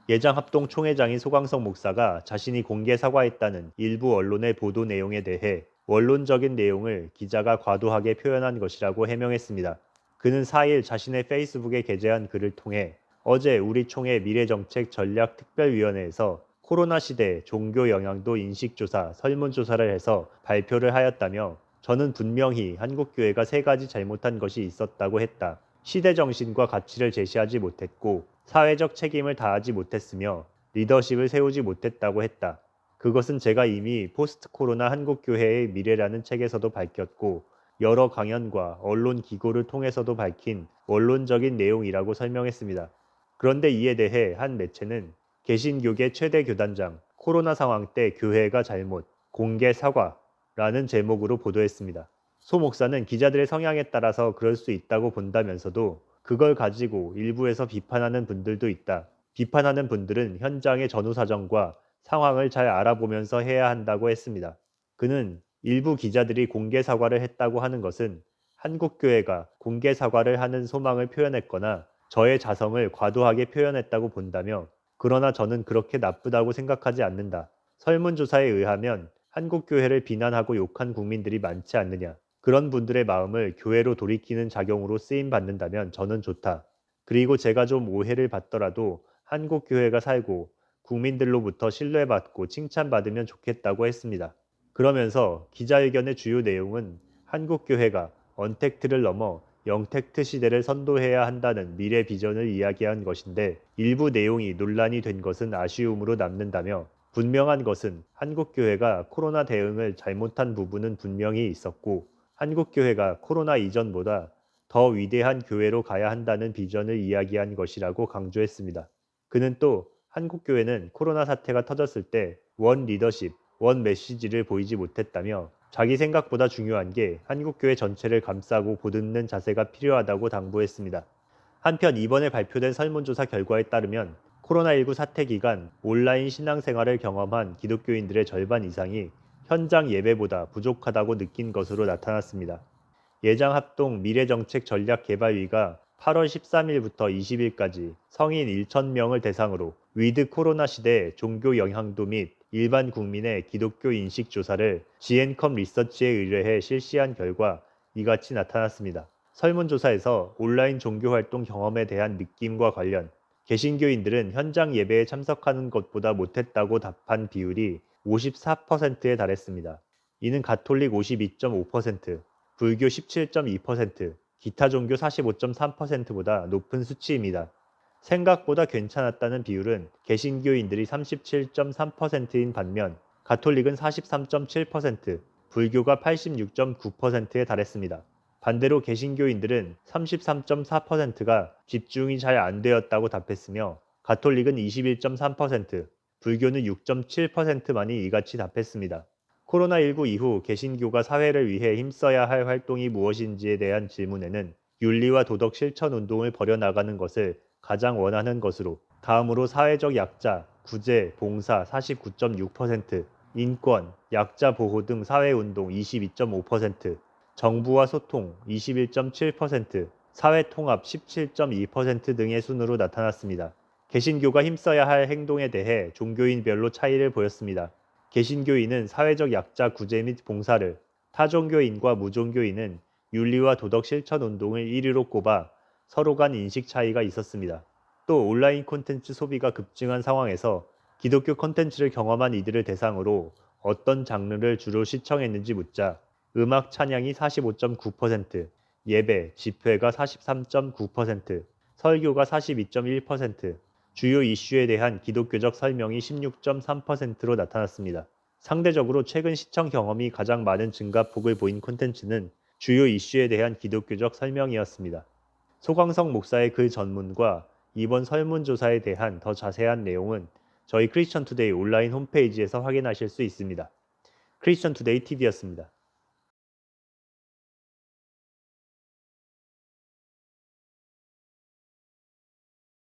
예장합동 총회장인 소광석 목사가 자신이 공개 사과했다는 일부 언론의 보도 내용에 대해 원론적인 내용을 기자가 과도하게 표현한 것이라고 해명했습니다. 그는 4일 자신의 페이스북에 게재한 글을 통해 어제 우리 총회 미래정책 전략특별위원회에서 코로나 시대 종교 영향도 인식조사, 설문조사를 해서 발표를 하였다며 저는 분명히 한국교회가 세 가지 잘못한 것이 있었다고 했다. 시대 정신과 가치를 제시하지 못했고 사회적 책임을 다하지 못했으며 리더십을 세우지 못했다고 했다. 그것은 제가 이미 포스트 코로나 한국교회의 미래라는 책에서도 밝혔고 여러 강연과 언론 기고를 통해서도 밝힌 원론적인 내용이라고 설명했습니다. 그런데 이에 대해 한 매체는 개신교계 최대 교단장, 코로나 상황 때 교회가 잘못, 공개 사과라는 제목으로 보도했습니다. 소 목사는 기자들의 성향에 따라서 그럴 수 있다고 본다면서도 그걸 가지고 일부에서 비판하는 분들도 있다. 비판하는 분들은 현장의 전후 사정과 상황을 잘 알아보면서 해야 한다고 했습니다. 그는 일부 기자들이 공개 사과를 했다고 하는 것은 한국교회가 공개 사과를 하는 소망을 표현했거나 저의 자성을 과도하게 표현했다고 본다며 그러나 저는 그렇게 나쁘다고 생각하지 않는다. 설문조사에 의하면 한국교회를 비난하고 욕한 국민들이 많지 않느냐. 그런 분들의 마음을 교회로 돌이키는 작용으로 쓰임받는다면 저는 좋다. 그리고 제가 좀 오해를 받더라도 한국교회가 살고 국민들로부터 신뢰받고 칭찬받으면 좋겠다고 했습니다. 그러면서 기자회견의 주요 내용은 한국교회가 언택트를 넘어 영택트 시대를 선도해야 한다는 미래 비전을 이야기한 것인데 일부 내용이 논란이 된 것은 아쉬움으로 남는다며 분명한 것은 한국교회가 코로나 대응을 잘못한 부분은 분명히 있었고 한국교회가 코로나 이전보다 더 위대한 교회로 가야 한다는 비전을 이야기한 것이라고 강조했습니다. 그는 또 한국교회는 코로나 사태가 터졌을 때 원 리더십, 원 메시지를 보이지 못했다며 자기 생각보다 중요한 게 한국교회 전체를 감싸고 보듬는 자세가 필요하다고 당부했습니다. 한편 이번에 발표된 설문조사 결과에 따르면 코로나19 사태 기간 온라인 신앙생활을 경험한 기독교인들의 절반 이상이 현장 예배보다 부족하다고 느낀 것으로 나타났습니다. 예장합동 미래정책전략개발위가 8월 13일부터 20일까지 성인 1,000명을 대상으로 위드 코로나 시대 종교 영향도 및 일반 국민의 기독교 인식 조사를 지앤컴 리서치에 의뢰해 실시한 결과 이같이 나타났습니다. 설문조사에서 온라인 종교활동 경험에 대한 느낌과 관련 개신교인들은 현장 예배에 참석하는 것보다 못했다고 답한 비율이 54%에 달했습니다. 이는 가톨릭 52.5%, 불교 17.2%, 기타 종교 45.3%보다 높은 수치입니다. 생각보다 괜찮았다는 비율은 개신교인들이 37.3%인 반면 가톨릭은 43.7%, 불교가 86.9%에 달했습니다. 반대로 개신교인들은 33.4%가 집중이 잘 안 되었다고 답했으며 가톨릭은 21.3%, 불교는 6.7%만이 이같이 답했습니다. 코로나19 이후 개신교가 사회를 위해 힘써야 할 활동이 무엇인지에 대한 질문에는 윤리와 도덕 실천 운동을 벌여나가는 것을 가장 원하는 것으로 다음으로 사회적 약자, 구제, 봉사 49.6%, 인권, 약자 보호 등 사회운동 22.5%, 정부와 소통 21.7%, 사회통합 17.2% 등의 순으로 나타났습니다. 개신교가 힘써야 할 행동에 대해 종교인별로 차이를 보였습니다. 개신교인은 사회적 약자 구제 및 봉사를, 타종교인과 무종교인은 윤리와 도덕 실천 운동을 1위로 꼽아 서로 간 인식 차이가 있었습니다. 또 온라인 콘텐츠 소비가 급증한 상황에서 기독교 콘텐츠를 경험한 이들을 대상으로 어떤 장르를 주로 시청했는지 묻자 음악 찬양이 45.9%, 예배, 집회가 43.9%, 설교가 42.1%, 주요 이슈에 대한 기독교적 설명이 16.3%로 나타났습니다. 상대적으로 최근 시청 경험이 가장 많은 증가폭을 보인 콘텐츠는 주요 이슈에 대한 기독교적 설명이었습니다. 소광석 목사의 글 전문과 이번 설문조사에 대한 더 자세한 내용은 저희 크리스천 투데이 온라인 홈페이지에서 확인하실 수 있습니다. 크리스천 투데이 TV였습니다.